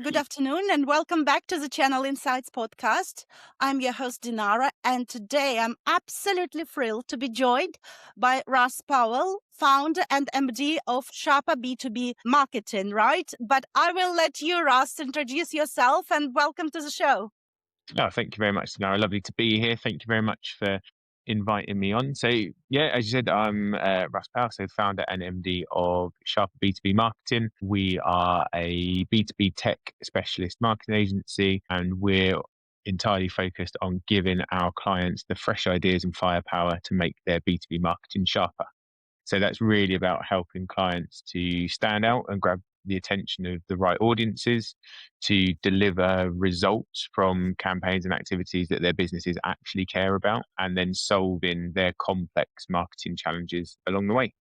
Good afternoon and welcome back to the Channel Insights podcast. I'm your host Dinara, and today I'm absolutely thrilled to be joined by Russ Powell, founder and MD of Sharpen B2B Marketing, right? But I will let you, Russ, introduce yourself and welcome to the show. Oh, thank you very much, Dinara. Lovely to be here. Thank you very much for inviting me on. So, yeah, as you said, I'm Russ Powell, so founder and MD of Sharpen B2B Marketing. We are a B2B tech specialist marketing agency, and we're entirely focused on giving our clients the fresh ideas and firepower to make their B2B marketing sharper. So that's really about helping clients to stand out and grab the attention of the right audiences, to deliver results from campaigns and activities that their businesses actually care about, and then solving their complex marketing challenges along the way.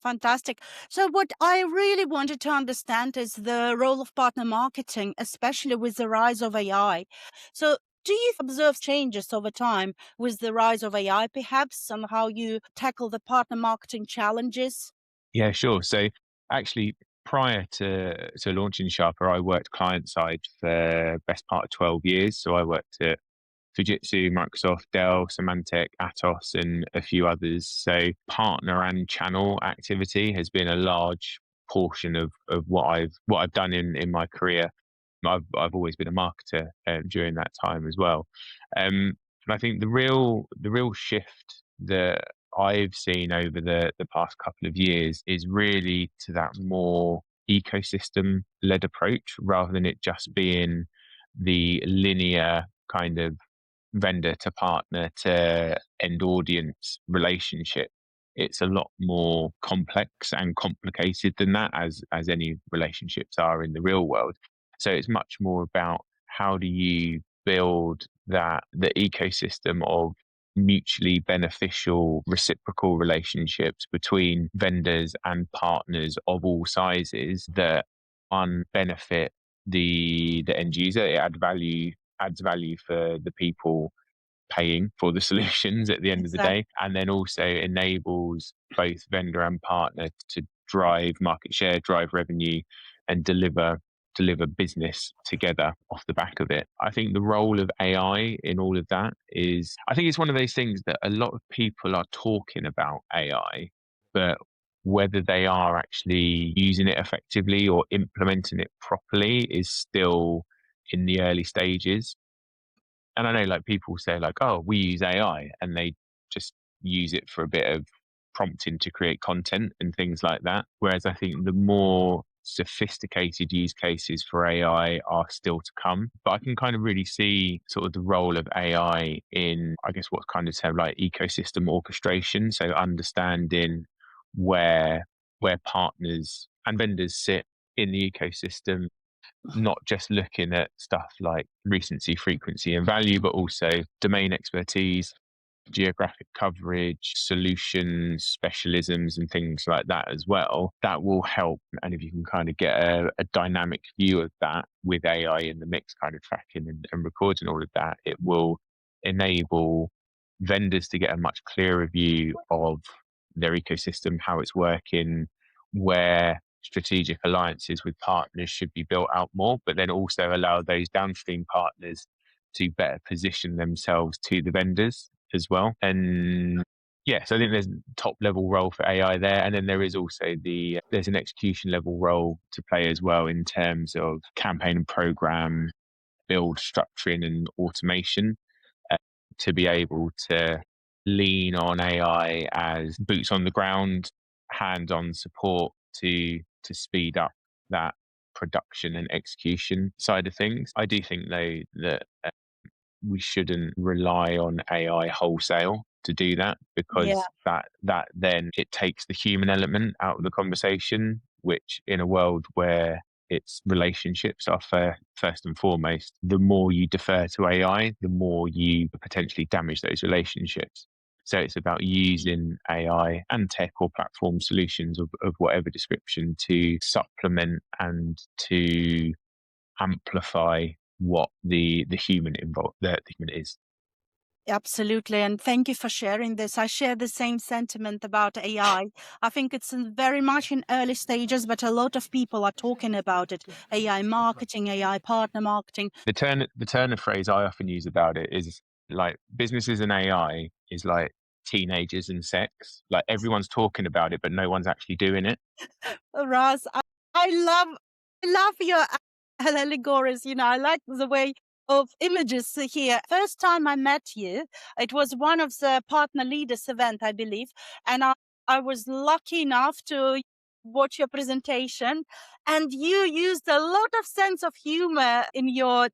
Fantastic. So, what I really wanted to understand is the role of partner marketing, especially with the rise of AI. So, do you observe changes over time with the rise of AI, perhaps, on how you tackle the partner marketing challenges? Yeah, sure. So actually, prior to launching Sharper, I worked client side for best part of 12 years. So I worked at Fujitsu, Microsoft, Dell, Symantec, Atos, and a few others. So partner and channel activity has been a large portion of what I've done in my career. I've always been a marketer during that time as well. And I think the real shift that I've seen over the past couple of years is really to that more ecosystem led approach rather than it just being the linear kind of vendor to partner to end audience relationship. It's a lot more complex and complicated than that, as any relationships are in the real world. So it's much more about how do you build the ecosystem of mutually beneficial reciprocal relationships between vendors and partners of all sizes that benefit the end user. It adds value for the people paying for the solutions at the end of the Exactly. day, and then also enables both vendor and partner to drive market share, drive revenue, and deliver business together off the back of it. I think the role of AI in all of that is, I think it's one of those things that a lot of people are talking about AI, but whether they are actually using it effectively or implementing it properly is still in the early stages. And I know like people say like, oh, we use AI, and they just use it for a bit of prompting to create content and things like that. Whereas I think the more sophisticated use cases for AI are still to come. But I can kind of really see sort of the role of AI in, I guess, what's kind of said like ecosystem orchestration. So understanding where partners and vendors sit in the ecosystem, not just looking at stuff like recency, frequency, and value, but also domain expertise, geographic coverage, solutions, specialisms, and things like that as well. That will help. And if you can kind of get a dynamic view of that with AI in the mix, kind of tracking and recording all of that, it will enable vendors to get a much clearer view of their ecosystem, how it's working, where strategic alliances with partners should be built out more, but then also allow those downstream partners to better position themselves to the vendors as well. And yeah, so I think there's top level role for AI there, and then there is also there's an execution level role to play as well in terms of campaign and program build, structuring, and automation, uh, to be able to lean on AI as boots on the ground, hands on support to speed up that production and execution side of things. I do think though that we shouldn't rely on AI wholesale to do that, Yeah. because that then it takes the human element out of the conversation, which in a world where its relationships are first and foremost, the more you defer to AI, the more you potentially damage those relationships. So it's about using AI and tech or platform solutions of whatever description to supplement and to amplify what the human involved the human is. Absolutely. And thank you for sharing this. I share the same sentiment about AI. I think it's very much in early stages, but a lot of people are talking about it. AI marketing, AI partner marketing. The turn of phrase I often use about it is like businesses and AI is like teenagers and sex. Like everyone's talking about it, but no one's actually doing it. Russ, I love I love your allegories. I like the way of images here. First time I met you, it was one of the partner leaders event, I believe, and I was lucky enough to watch your presentation, and you used a lot of sense of humor in your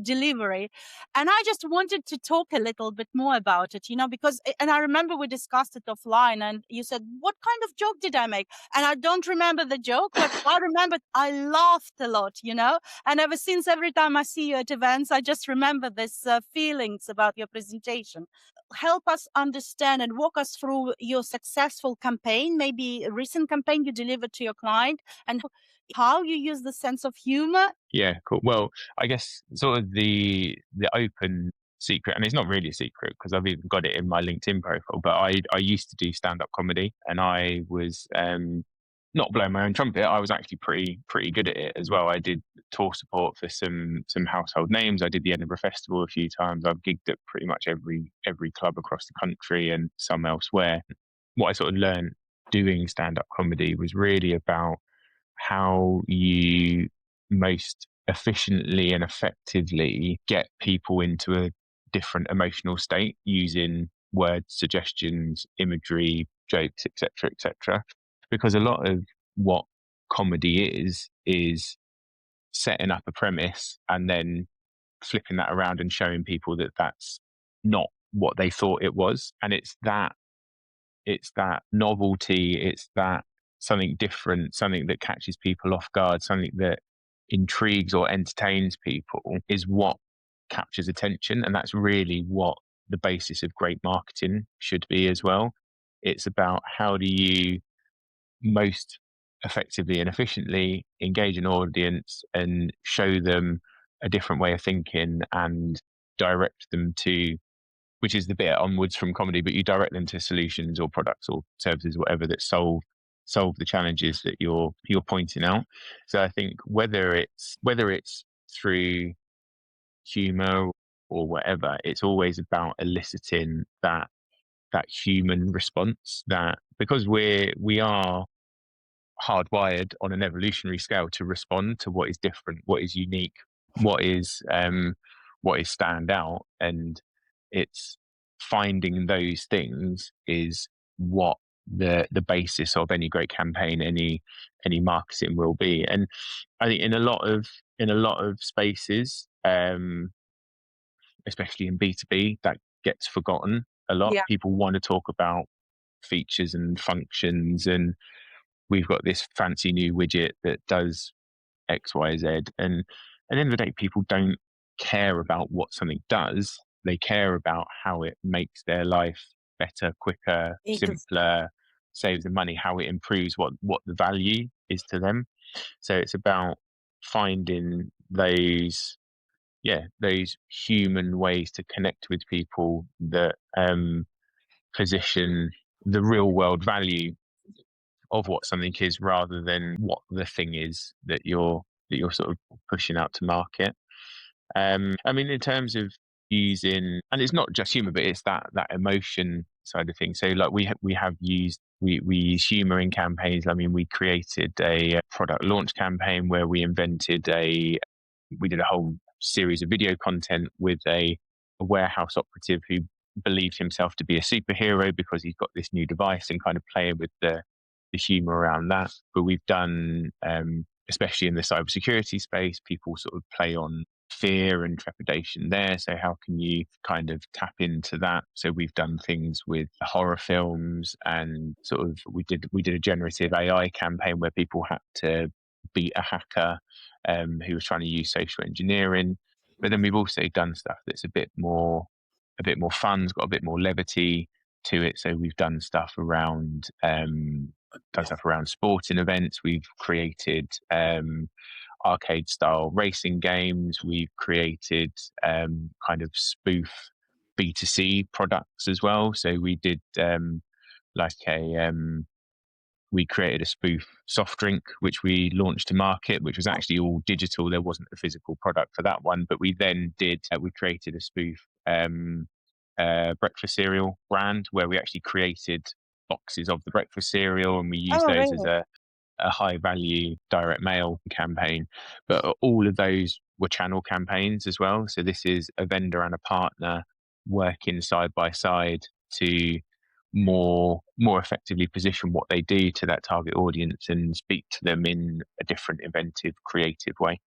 delivery. And I just wanted to talk a little bit more about it, because, and I remember we discussed it offline and you said, what kind of joke did I make? And I don't remember the joke, but I remember I laughed a lot. And ever since, every time I see you at events, I just remember this feelings about your presentation. Help us understand and walk us through your successful campaign, maybe a recent campaign you delivered to your client, and how you use the sense of humor. Yeah, cool. Well, I guess sort of the open secret, and it's not really a secret because I've even got it in my LinkedIn profile, but I used to do stand-up comedy, and I was not blowing my own trumpet. I was actually pretty good at it as well. I did tour support for some household names. I did the Edinburgh Festival a few times. I've gigged at pretty much every club across the country and some elsewhere. What I sort of learned doing stand-up comedy was really about how you most efficiently and effectively get people into a different emotional state using words, suggestions, imagery, jokes, etc., etc. Because a lot of what comedy is setting up a premise and then flipping that around and showing people that that's not what they thought it was, and it's that novelty, it's that something different, something that catches people off guard, something that intrigues or entertains people is what captures attention. And that's really what the basis of great marketing should be as well. It's about how do you most effectively and efficiently engage an audience and show them a different way of thinking and direct them to, which is the bit onwards from comedy, but you direct them to solutions or products or services, whatever, that solve the challenges that you're pointing out. So I think whether it's through humor or whatever, it's always about eliciting that human response, that because we are hardwired on an evolutionary scale to respond to what is different, what is unique, what is stand out, and it's finding those things is what the basis of any great campaign, any marketing will be. And I think in a lot of spaces, especially in B2B, that gets forgotten a lot. Yeah, People want to talk about features and functions, and we've got this fancy new widget that does X, Y, Z. And at the end of the day, people don't care about what something does. They care about how it makes their life better, quicker, simpler, saves them money, how it improves what the value is to them. So it's about finding those human ways to connect with people that position the real world value of what something is rather than what the thing is that you're sort of pushing out to market. I mean, in terms of using, and it's not just humor, but it's that emotion side of things. So, like we use humor in campaigns. I mean, we created a product launch campaign where we did a whole series of video content with a warehouse operative who believed himself to be a superhero because he's got this new device, and kind of playing with the humor around that. But we've done, especially in the cybersecurity space, people sort of play on fear and trepidation there. So how can you kind of tap into that? So we've done things with horror films, and sort of we did a generative AI campaign where people had to beat a hacker who was trying to use social engineering. But then we've also done stuff that's a bit more fun, it's got a bit more levity to it. So we've done stuff around sporting events. We've created arcade style racing games. We've created kind of spoof B2C products as well. So we did we created a spoof soft drink, which we launched to market, which was actually all digital. There wasn't a physical product for that one. But we then we created a spoof breakfast cereal brand where we actually created boxes of the breakfast cereal, and we used Oh, those as really? a high value direct mail campaign. But all of those were channel campaigns as well. So this is a vendor and a partner working side by side to more effectively position what they do to that target audience and speak to them in a different, inventive, creative way.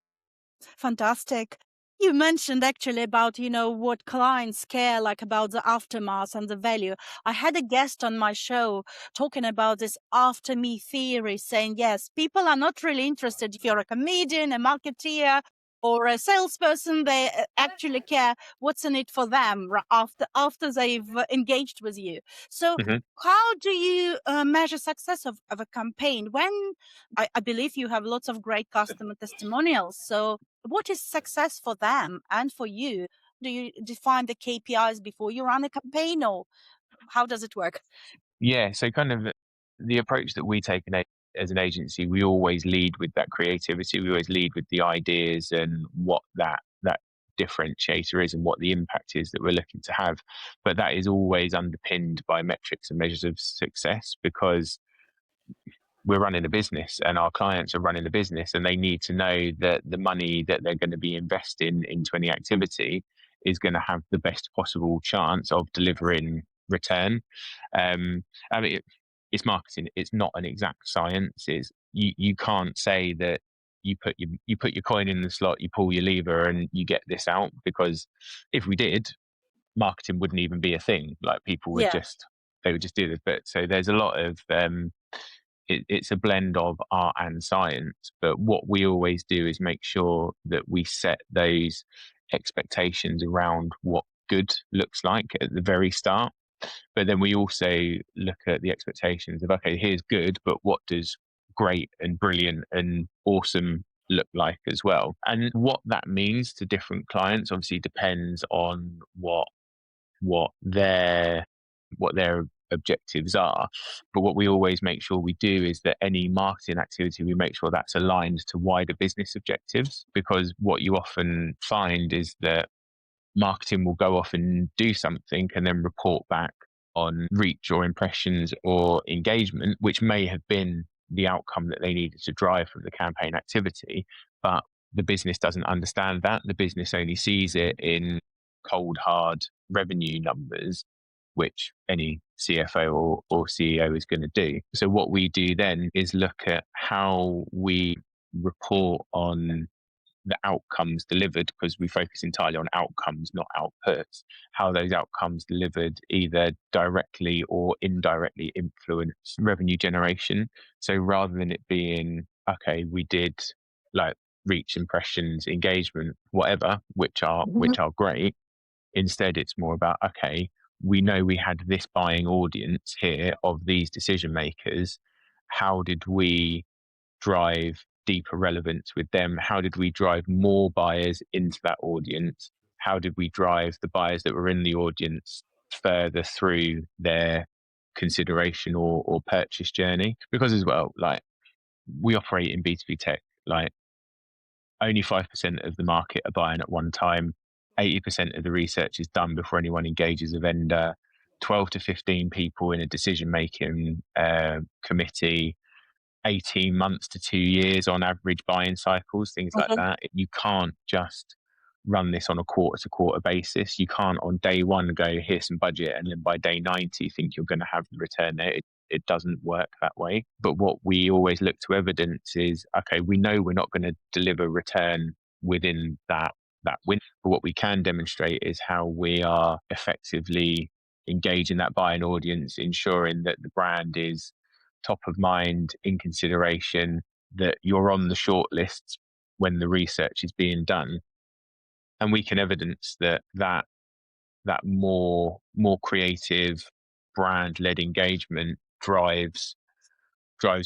Fantastic. You mentioned actually about, what clients care like about the aftermath and the value. I had a guest on my show talking about this after me theory, saying, yes, people are not really interested if you're a comedian, a marketeer, or a salesperson. They actually care what's in it for them after they've engaged with you. So Mm-hmm. how do you measure success of a campaign when I believe you have lots of great customer testimonials? So what is success for them and for you? Do you define the KPIs before you run a campaign, or how does it work? Yeah, so kind of the approach that we take as an agency, we always lead with that creativity. We always lead with the ideas and what that differentiator is and what the impact is that we're looking to have. But that is always underpinned by metrics and measures of success, because we're running a business and our clients are running a business, and they need to know that the money that they're going to be investing into any activity is going to have the best possible chance of delivering return. I mean, it's marketing. It's not an exact science. You can't say that you put your coin in the slot, you pull your lever, and you get this out, because if we did, marketing wouldn't even be a thing. Like people would Yeah. just they would just do this. But so there's a lot of it's a blend of art and science. But what we always do is make sure that we set those expectations around what good looks like at the very start. But then we also look at the expectations of, okay, here's good, but what does great and brilliant and awesome look like as well? And what that means to different clients obviously depends on what their objectives are. But what we always make sure we do is that any marketing activity, we make sure that's aligned to wider business objectives, because what you often find is that marketing will go off and do something and then report back on reach or impressions or engagement, which may have been the outcome that they needed to drive from the campaign activity. But the business doesn't understand that. The business only sees it in cold, hard revenue numbers, which any CFO or CEO is going to do. So what we do then is look at how we report on the outcomes delivered, because we focus entirely on outcomes, not outputs, how those outcomes delivered either directly or indirectly influence revenue generation. So rather than it being, okay, we did like reach, impressions, engagement, whatever, which are great, instead it's more about, okay, we know we had this buying audience here of these decision makers. How did we drive deeper relevance with them? How did we drive more buyers into that audience? How did we drive the buyers that were in the audience further through their consideration or purchase journey? Because as well, like, we operate in B2B tech, like only 5% of the market are buying at one time. 80% of the research is done before anyone engages a vendor. 12 to 15 people in a decision making committee, 18 months to 2 years on average buying cycles, things like Mhm. that. You can't just run this on a quarter to quarter basis. You can't on day one go, here's some budget, and then by day 90 think you're going to have the return there. It doesn't work that way. But what we always look to evidence is, okay, we know we're not going to deliver return within that window. But what we can demonstrate is how we are effectively engaging that buying audience, ensuring that the brand is top of mind, in consideration, that you're on the short lists when the research is being done. And we can evidence that more creative brand led engagement drives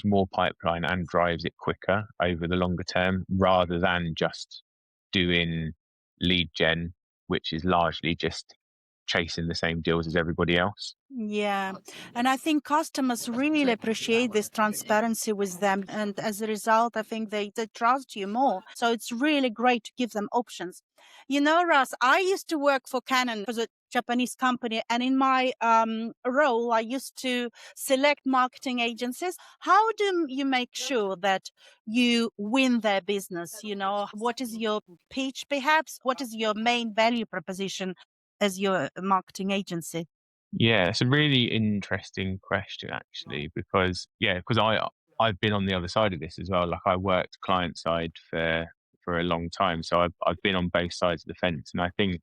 more pipeline and drives it quicker over the longer term, rather than just doing lead gen, which is largely just chasing the same deals as everybody else. Yeah. And I think customers really appreciate this transparency with them. And as a result, I think they trust you more. So it's really great to give them options. You know, Russ, I used to work for Canon, for the Japanese company. And in my role, I used to select marketing agencies. How do you make sure that you win their business? You know, what is your pitch, perhaps? What is your main value proposition as your marketing agency? Yeah, it's a really interesting question actually, because I've been on the other side of this as well. Like I worked client side for a long time, so I've been on both sides of the fence, and I think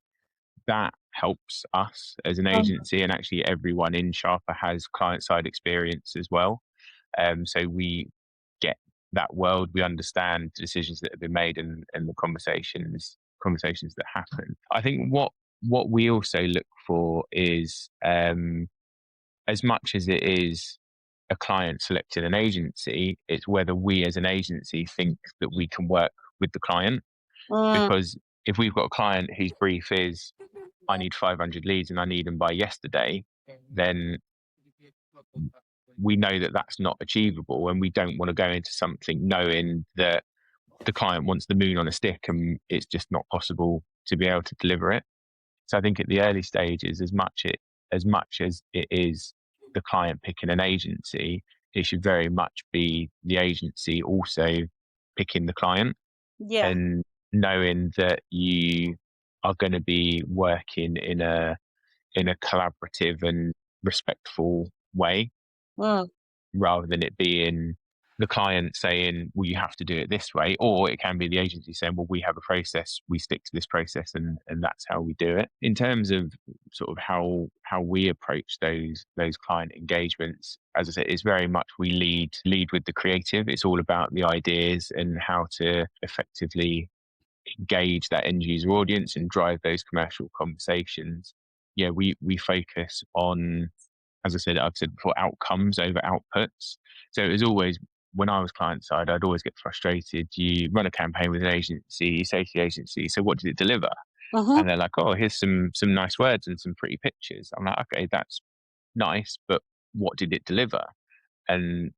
that helps us as an agency, and actually everyone in Sharper has client side experience as well. So we get that world, we understand the decisions that have been made, and the conversations that happen. I think what we also look for is, as much as it is a client selecting an agency, it's whether we as an agency think that we can work with the client. Mm, Because if we've got a client whose brief is, I need 500 leads and I need them by yesterday, then we know that that's not achievable, and we don't want to go into something knowing that the client wants the moon on a stick and it's just not possible to be able to deliver it. So I think at the early stages, as much as it is the client picking an agency, it should very much be the agency also picking the client, yeah. and knowing that you are going to be working in a collaborative and respectful way, Mm. rather than it being the client saying, well, you have to do it this way, or it can be the agency saying, well, we have a process, we stick to this process, and that's how we do it. In terms of sort of how we approach those client engagements, as I said, it's very much we lead with the creative. It's all about the ideas and how to effectively engage that end user audience and drive those commercial conversations. Yeah, we focus on, as I've said before, outcomes over outputs. So it was always, when I was client side, I'd always get frustrated. You run a campaign with an agency, you say to the agency, so what did it deliver? Mhm. And they're like, oh, here's some nice words and some pretty pictures. I'm like, okay, that's nice, but what did it deliver? And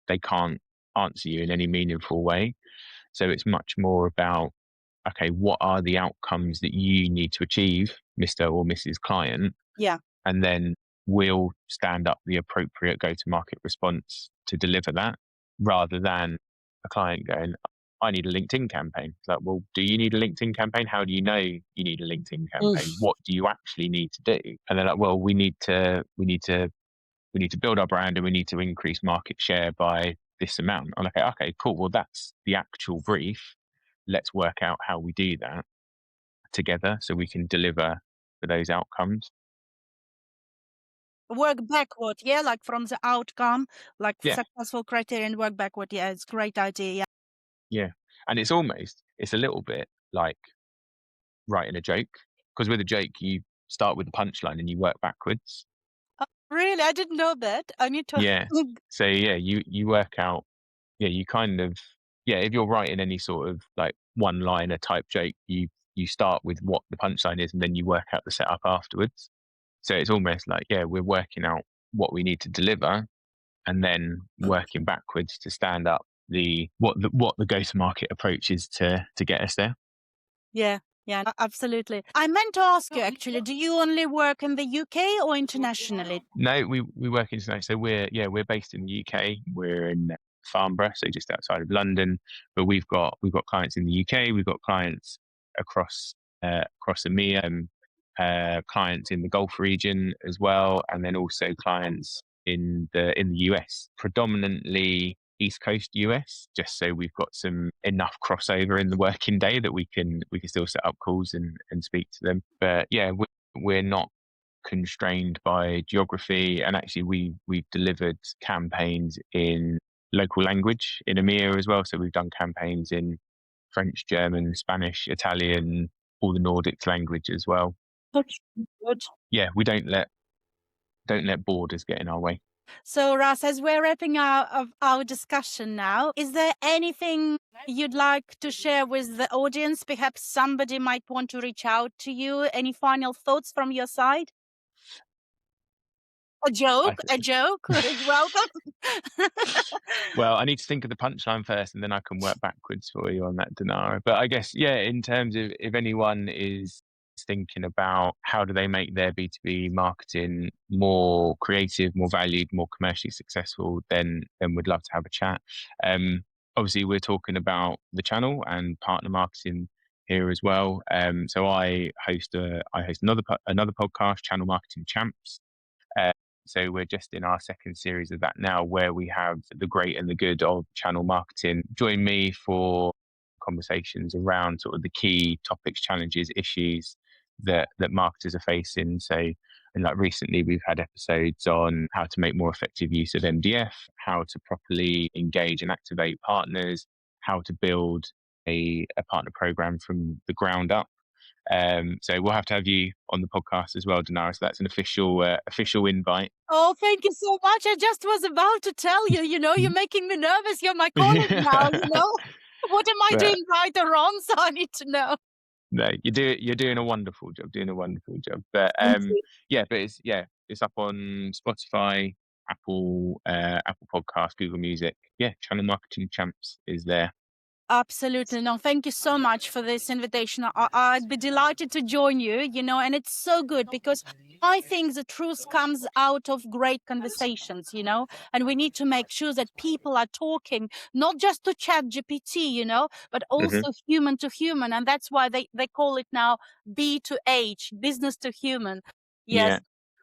they can't answer you in any meaningful way. So it's much more about, okay, what are the outcomes that you need to achieve, Mr. or Mrs. Client? Yeah. And then we'll stand up the appropriate go to market response to deliver that, rather than a client going, I need a LinkedIn campaign. It's like, well, do you need a LinkedIn campaign? How do you know you need a LinkedIn campaign? Mm. What do you actually need to do? And they're like, well, we need to build our brand, and we need to increase market share by this amount. I'm like, okay, cool. Well, that's the actual brief. Let's work out how we do that together so we can deliver for those outcomes. Work backward, yeah, like from the outcome, like Yeah, successful criteria and work backward. Yeah, it's a great idea. Yeah. yeah. And it's a little bit like writing a joke, because with a joke, you start with the punchline and you work backwards. Oh, really? I didn't know that. I need to. Yeah. So yeah, you work out, yeah, you kind of, yeah, if you're writing any sort of like one liner type joke, you start with what the punchline is and then you work out the setup afterwards. So it's almost like, yeah, we're working out what we need to deliver and then working backwards to stand up what the go to market approach is to get us there. Yeah, yeah, absolutely. I meant to ask you actually, do you only work in the UK or internationally? No, we work internationally. So we're based in the UK. We're in Farnborough, so just outside of London. But we've got clients in the UK. We've got clients across EMEA, clients in the Gulf region as well, and then also clients in the US, predominantly East Coast US, just so we've got some enough crossover in the working day that we can still set up calls and speak to them. But yeah, we're not constrained by geography, and actually we've delivered campaigns in local language in EMEA as well. So we've done campaigns in French, German, Spanish, Italian, all the Nordic language as well. That's good. Yeah, we don't let borders get in our way. So, Russ, as we're wrapping up of our discussion now, is there anything you'd like to share with the audience? Perhaps somebody might want to reach out to you. Any final thoughts from your side? A I joke, th- a joke. Welcome. well, I need to think of the punchline first, and then I can work backwards for you on that, Dinara. But I guess, yeah, in terms of if anyone is thinking about how do they make their B2B marketing more creative, more valued, more commercially successful, then we'd love to have a chat. Obviously, we're talking about the channel and partner marketing here as well. So I host another podcast, Channel Marketing Champs. Uh, so we're just in our second series of that now, where we have the great and the good of channel marketing. Join me for conversations around sort of the key topics, challenges, issues that marketers are facing. So, and like recently, we've had episodes on how to make more effective use of MDF, how to properly engage and activate partners, how to build a partner program from the ground up. So we'll have to have you on the podcast as well, Dinara. So that's an official invite. Oh, thank you so much. I just was about to tell you, you're making me nervous. You're my colleague now, you know? What am I But doing right or wrong? So I need to know. no, you're doing a wonderful job, doing a wonderful job. But Thank you. it's up on Spotify, Apple Podcasts, Google Music. Yeah, Channel Marketing Champs is there. Absolutely. No, thank you so much for this invitation. I'd be delighted to join you, and it's so good because I think the truth comes out of great conversations, and we need to make sure that people are talking not just to chat GPT, but Hmm. also human to human. And that's why they call it now B2H, business to human. Yeah, Yes.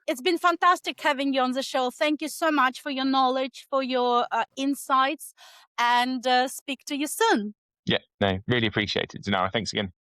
It's been fantastic having you on the show. Thank you so much for your knowledge, for your insights, and speak to you soon. yeah. No, really appreciate it, Dinara. Thanks again.